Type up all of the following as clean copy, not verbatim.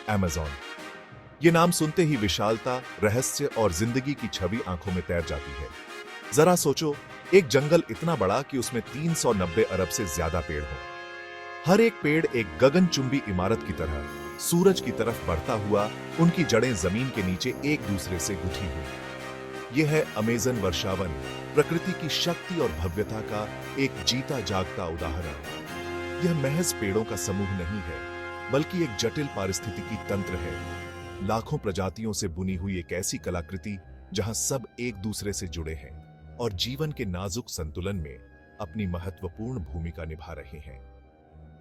Amazon. ये नाम सुनते ही विशालता, रहस्य और जिंदगी की छवि आंखों में तैर जाती है। जरा सोचो, एक जंगल इतना बड़ा कि उसमें 390 अरब से ज्यादा पेड़ हों। हर एक पेड़ एक गगनचुंबी इमारत की तरह सूरज की तरफ बढ़ता हुआ, उनकी जड़ें जमीन के नीचे एक दूसरे से गुथी हुई। यह है अमेज़न वर्षावन, प्रकृति की शक्ति और भव्यता का एक जीता जागता उदाहरण। यह महज पेड़ों का समूह नहीं है, बल्कि एक जटिल पारिस्थितिकी तंत्र है। लाखों प्रजातियों से बुनी हुई एक ऐसी कलाकृति जहां सब एक दूसरे से जुड़े हैं और जीवन के नाजुक संतुलन में अपनी महत्वपूर्ण भूमिका निभा रहे हैं।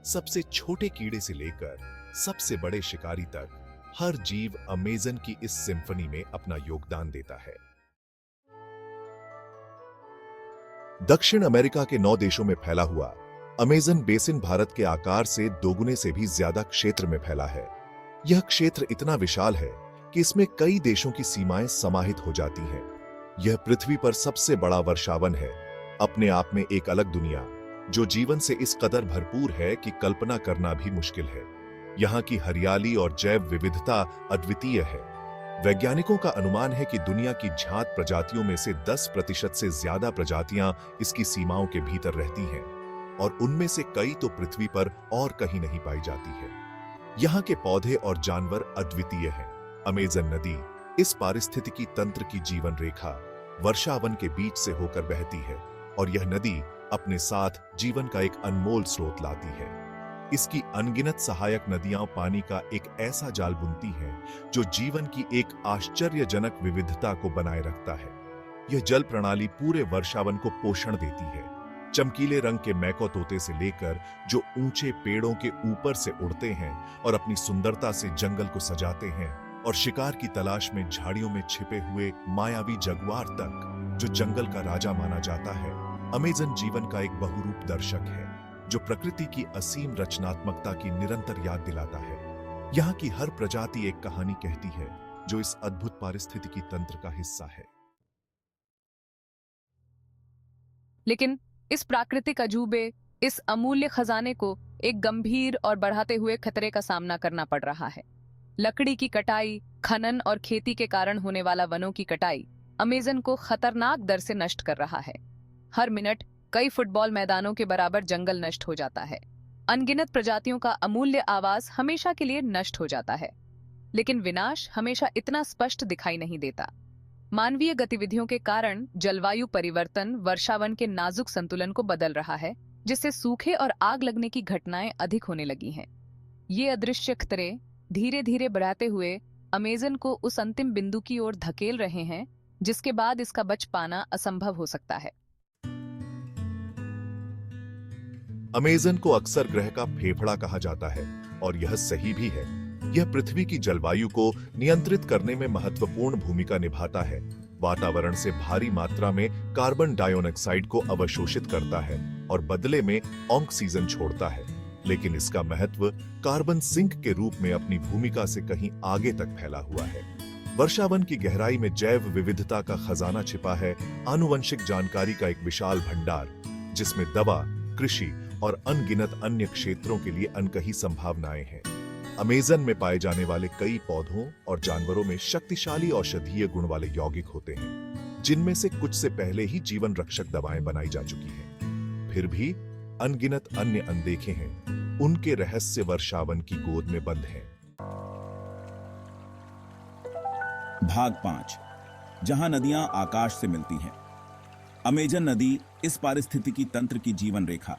सबसे छोटे कीड़े से लेकर सबसे बड़े शिकारी तक, हर जीव अमेज़न की इस सिम्फनी में अपना योगदान देता है। दक्षिण अमेरिका के 9 देशों में फैला हुआ अमेज़न बेसिन भारत के आकार से दोगुने से भी ज्यादा क्षेत्र में फैला है। यह क्षेत्र इतना विशाल है कि इसमें कई देशों की सीमाएं समाहित हो जाती हैं। यह पृथ्वी पर सबसे बड़ा वर्षावन है, अपने आप में एक अलग दुनिया, जो जीवन से इस कदर भरपूर है कि कल्पना करना भी मुश्किल है। यहाँ की हरियाली और जैव विविधता अद्वितीय है। वैज्ञानिकों का अनुमान है कि दुनिया की झांत प्रजातियों में से 10% से ज्यादा प्रजातियां इसकी सीमाओं के भीतर रहती हैं, और उनमें से कई तो पृथ्वी पर और कहीं नहीं पाई जाती है। यहाँ के पौधे और जानवर अद्वितीय हैं। अमेज़न नदी इस पारिस्थितिकी तंत्र की जीवन रेखा वर्षावन के बीच से होकर बहती है, और यह नदी अपने साथ जीवन का एक अनमोल स्रोत लाती है। इसकी अनगिनत सहायक नदियां पानी का एक ऐसा जाल बुनती हैं जो जीवन की एक आश्चर्यजनक विविधता को बनाए रखता है। यह जल प्रणाली पूरे वर्षावन को पोषण देती है। चमकीले रंग के मैको तोते से लेकर जो ऊंचे पेड़ों के ऊपर से उड़ते हैं और अपनी सुंदरता से जंगल को सजाते हैं, और शिकार की तलाश में झाड़ियों में छिपे हुए मायावी जगुआर तक, जो जंगल का राजा माना जाता है, अमेज़न जीवन का एक बहुरूप दर्शक है जो प्रकृति की असीम रचनात्मकता की निरंतर याद दिलाता है। यहाँ की हर प्रजाति एक कहानी कहती है जो इस अद्भुत पारिस्थितिकी तंत्र का हिस्सा है। लेकिन इस प्राकृतिक अजूबे, इस अमूल्य खजाने को एक गंभीर और बढ़ाते हुए खतरे का सामना करना पड़ रहा है। लकड़ी की कटाई, खनन और खेती के कारण होने वाला वनों की कटाई अमेज़न को खतरनाक दर से नष्ट कर रहा है। हर मिनट कई फुटबॉल मैदानों के बराबर जंगल नष्ट हो जाता है। अनगिनत प्रजातियों का अमूल्य आवास हमेशा के लिए नष्ट हो जाता है। लेकिन विनाश हमेशा इतना स्पष्ट दिखाई नहीं देता। मानवीय गतिविधियों के कारण जलवायु परिवर्तन वर्षावन के नाजुक संतुलन को बदल रहा है, जिससे सूखे और आग लगने की घटनाएं अधिक होने लगी हैं। ये अदृश्य खतरे धीरे धीरे बढ़ाते हुए अमेज़न को उस अंतिम बिंदु की ओर धकेल रहे हैं जिसके बाद इसका बच पाना असंभव हो सकता है। अमेज़न को अक्सर ग्रह का फेफड़ा कहा जाता है, और यह सही भी है। यह पृथ्वी की जलवायु को नियंत्रित करने में महत्वपूर्ण भूमिका निभाता है। वातावरण से भारी मात्रा में कार्बन डाइऑक्साइड को अवशोषित करता है और बदले में ऑक्सीजन छोड़ता है। लेकिन इसका महत्व कार्बन सिंक के रूप में अपनी भूमिका से कहीं आगे तक फैला हुआ है। वर्षावन की गहराई में जैव विविधता का खजाना छिपा है, आनुवंशिक जानकारी का एक विशाल भंडार, जिसमें दवा, कृषि और अनगिनत अन्य क्षेत्रों के लिए अनकही संभावनाएं हैं। अमेज़न में पाए जाने वाले कई पौधों और जानवरों में शक्तिशाली औषधीय गुण वाले यौगिक होते हैं, जिनमें से कुछ से पहले ही जीवन रक्षक दवाएं बनाई जा चुकी हैं। फिर भी अनगिनत अन्य अनदेखे हैं। उनके रहस्य वर्षावन की गोद में बंद हैं। भाग 5, जहां नदियां आकाश से मिलती हैं। अमेज़न नदी इस पारिस्थितिकी तंत्र की जीवन रेखा,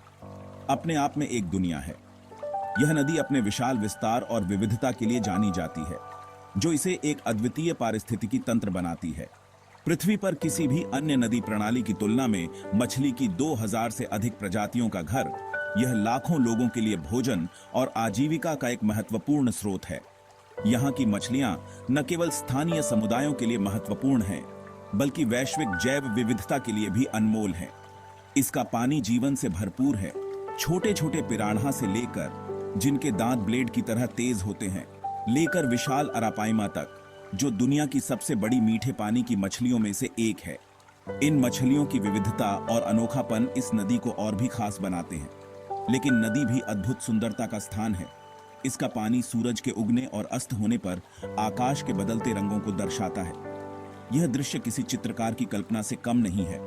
अपने आप में एक दुनिया है। यह नदी अपने विशाल विस्तार और विविधता के लिए जानी जाती है, जो इसे एक अद्वितीय पारिस्थितिकी तंत्र बनाती है। पृथ्वी पर किसी भी अन्य नदी प्रणाली की तुलना में मछली की 2000 से अधिक प्रजातियों का घर, यह लाखों लोगों के लिए भोजन और आजीविका का एक महत्वपूर्ण स्रोत है। यहाँ की मछलियाँ न केवल स्थानीय समुदायों के लिए महत्वपूर्ण हैं, बल्कि वैश्विक जैव विविधता के लिए भी अनमोल है। इसका पानी जीवन से भरपूर है। छोटे छोटे पिरान्हा से लेकर, जिनके दांत ब्लेड की तरह तेज होते हैं, लेकर विशाल अरापाइमा तक, जो दुनिया की सबसे बड़ी मीठे पानी की मछलियों में से एक है। इन मछलियों की विविधता और अनोखापन इस नदी को और भी खास बनाते हैं। लेकिन नदी भी अद्भुत सुंदरता का स्थान है। इसका पानी सूरज के उगने और अस्त होने पर आकाश के बदलते रंगों को दर्शाता है। यह दृश्य किसी चित्रकार की कल्पना से कम नहीं है,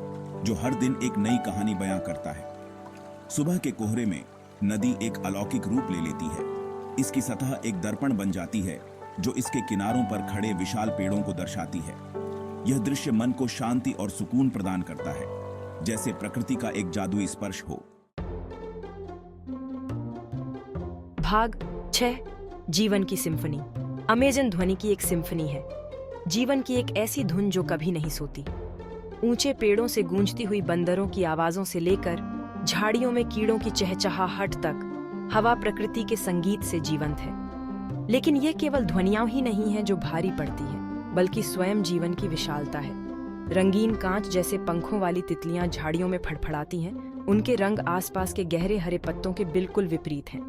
जो हर दिन एक नई कहानी बयां करता है। सुबह के कोहरे में नदी एक अलौकिक रूप ले लेती है। इसकी सतह एक दर्पण बन जाती है, जो इसके किनारों पर खड़े विशाल पेड़ों को दर्शाती है। यह दृश्य मन को शांति और सुकून प्रदान करता है, जैसे प्रकृति का एक जादुई स्पर्श हो। भाग 6 जीवन की सिम्फनी। अमेजन ध्वनि की एक सिम्फनी है, जीवन की एक ऐसी धुन जो कभी नहीं सोती। ऊंचे पेड़ों से गूंजती हुई बंदरों की आवाजों से लेकर झाड़ियों में कीड़ों की चहचहाहट तक हवा प्रकृति के संगीत से जीवंत है। लेकिन ये केवल ध्वनियां ही नहीं हैं जो भारी पड़ती हैं, बल्कि स्वयं जीवन की विशालता है। रंगीन कांच जैसे पंखों वाली तितलियां झाड़ियों में फड़फड़ाती हैं, उनके रंग आसपास के गहरे हरे पत्तों के बिल्कुल विपरीत हैं।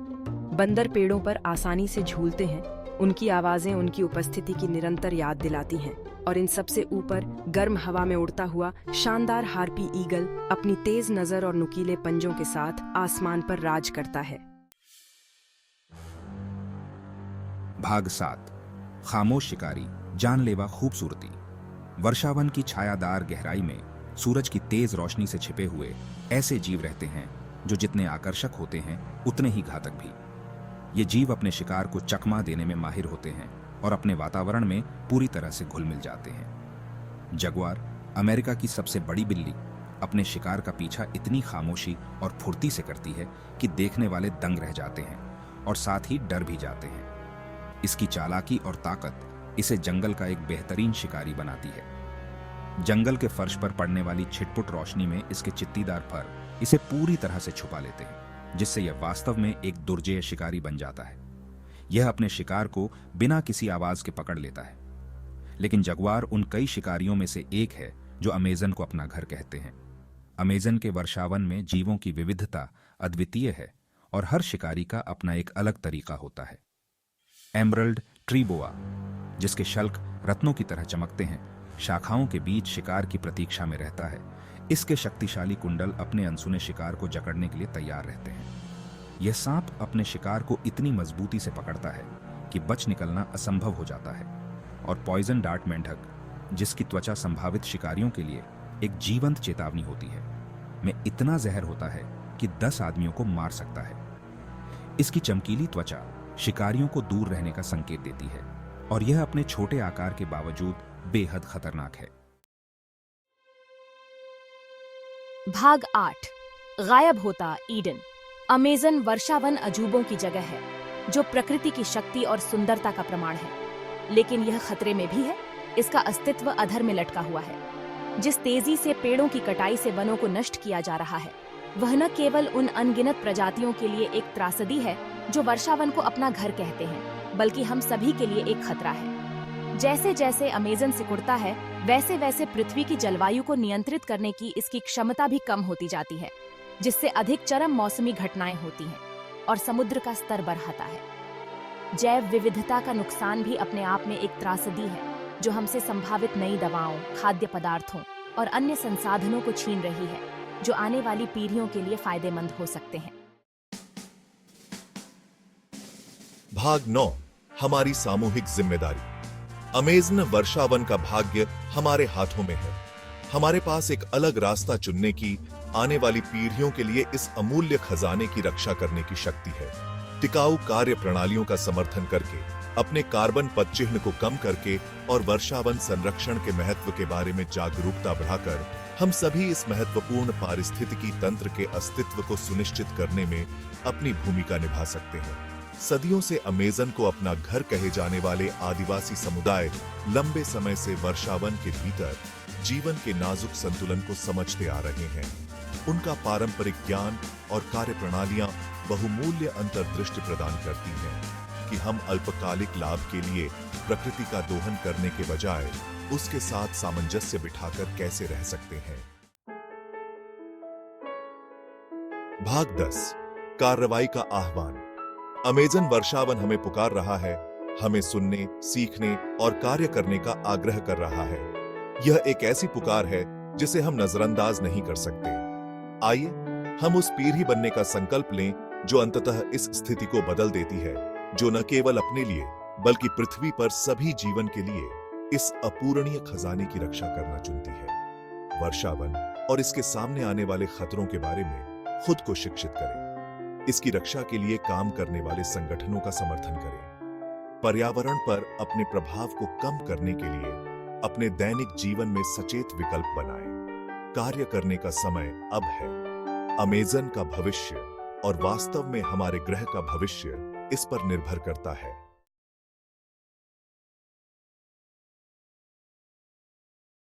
बंदर पेड़ों पर आसानी से झूलते हैं, उनकी आवाजें उनकी उपस्थिति की निरंतर याद दिलाती हैं। और इन सबसे ऊपर गर्म हवा में उड़ता हुआ शानदार हार्पी ईगल अपनी तेज नजर और नुकीले पंजों के साथ आसमान पर राज करता है। भाग 7 खामोश शिकारी, जानलेवा खूबसूरती। वर्षावन की छायादार गहराई में सूरज की तेज रोशनी से छिपे हुए ऐसे जीव रहते हैं जो जितने आकर्षक होते हैं उतने ही घातक भी। ये जीव अपने शिकार को चकमा देने में माहिर होते हैं और अपने वातावरण में पूरी तरह से घुल मिल जाते हैं। जगुआर, अमेरिका की सबसे बड़ी बिल्ली, अपने शिकार का पीछा इतनी खामोशी और फुर्ती से करती है कि देखने वाले दंग रह जाते हैं और साथ ही डर भी जाते हैं। इसकी चालाकी और ताकत इसे जंगल का एक बेहतरीन शिकारी बनाती है। जंगल के फर्श पर पड़ने वाली छिटपुट रोशनी में इसके चित्तीदार फर इसे पूरी तरह से छुपा लेते हैं, जिससे यह वास्तव में एक दुर्जेय शिकारी बन जाता है। यह अपने शिकार को बिना किसी आवाज के पकड़ लेता है। लेकिन जगुआर उन कई शिकारियों में से एक है जो अमेजन को अपना घर कहते हैं। अमेजन के वर्षावन में जीवों की विविधता अद्वितीय है और हर शिकारी का अपना एक अलग तरीका होता है। एमरल्ड ट्री बोआ, जिसके शल्क रत्नों की तरह चमकते हैं, शाखाओं के बीच शिकार की प्रतीक्षा में रहता है। इसके शक्तिशाली कुंडल अपने अनसुने शिकार को जकड़ने के लिए तैयार रहते हैं। यह सांप अपने शिकार को इतनी मजबूती से पकड़ता है कि बच निकलना असंभव हो जाता है। और पॉइजन डार्ट मेंढक, जिसकी त्वचा संभावित शिकारियों के लिए एक जीवंत चेतावनी होती है, में इतना जहर होता है कि 10 आदमियों को मार सकता है। इसकी चमकीली त्वचा शिकारियों को दूर रहने का संकेत देती है और यह अपने छोटे आकार के बावजूद बेहद खतरनाक है। भाग 8 गायब होता ईडन। अमेजन वर्षावन अजूबों की जगह है, जो प्रकृति की शक्ति और सुंदरता का प्रमाण है। लेकिन यह खतरे में भी है। इसका अस्तित्व अधर में लटका हुआ है। जिस तेजी से पेड़ों की कटाई से वनों को नष्ट किया जा रहा है, वह न केवल उन अनगिनत प्रजातियों के लिए एक त्रासदी है जो वर्षावन को अपना घर कहते हैं, बल्कि हम सभी के लिए एक खतरा है। जैसे जैसे अमेजन सिकुड़ता है, वैसे वैसे पृथ्वी की जलवायु को नियंत्रित करने की इसकी क्षमता भी कम होती जाती है, जिससे अधिक चरम मौसमी घटनाएं होती हैं और समुद्र का स्तर बढ़ता है। जैव विविधता का नुकसान भी अपने आप में एक त्रासदी है, जो हमसे संभावित नई दवाओं, खाद्य पदार्थों और अन्य संसाधनों को छीन रही है, जो आने वाली पीढ़ियों के लिए फायदेमंद हो सकते हैं। भाग 9 हमारी सामूहिक जिम्मेदारी। अमेजन वर्षावन का भाग्य हमारे हाथों में है। हमारे पास एक अलग रास्ता चुनने की, आने वाली पीढ़ियों के लिए इस अमूल्य खजाने की रक्षा करने की शक्ति है। टिकाऊ कार्य प्रणालियों का समर्थन करके, अपने कार्बन पदचिह्न को कम करके और वर्षावन संरक्षण के महत्व के बारे में जागरूकता बढ़ाकर, हम सभी इस महत्वपूर्ण पारिस्थितिकी तंत्र के अस्तित्व को सुनिश्चित करने में अपनी भूमिका निभा सकते हैं। सदियों से अमेजन को अपना घर कहे जाने वाले आदिवासी समुदाय लंबे समय से वर्षावन के भीतर जीवन के नाजुक संतुलन को समझते आ रहे हैं। उनका पारंपरिक ज्ञान और कार्यप्रणालियां बहुमूल्य अंतर्दृष्टि प्रदान करती हैं कि हम अल्पकालिक लाभ के लिए प्रकृति का दोहन करने के बजाय उसके साथ सामंजस्य बिठाकर कैसे रह सकते हैं। भाग 10 कार्रवाई का आह्वान। अमेजन वर्षावन हमें पुकार रहा है, हमें सुनने, सीखने और कार्य करने का आग्रह कर रहा है। यह एक ऐसी पुकार है जिसे हम नजरअंदाज नहीं कर सकते। आइए हम उस पीढ़ी बनने का संकल्प लें जो अंततः इस स्थिति को बदल देती है, जो न केवल अपने लिए बल्कि पृथ्वी पर सभी जीवन के लिए इस अपूरणीय खजाने की रक्षा करना चुनती है। वर्षावन और इसके सामने आने वाले खतरों के बारे में खुद को शिक्षित करें। इसकी रक्षा के लिए काम करने वाले संगठनों का समर्थन करें। पर्यावरण पर अपने प्रभाव को कम करने के लिए अपने दैनिक जीवन में सचेत विकल्प बनाएं। कार्य करने का समय अब है। अमेज़न का भविष्य और वास्तव में हमारे ग्रह का भविष्य इस पर निर्भर करता है।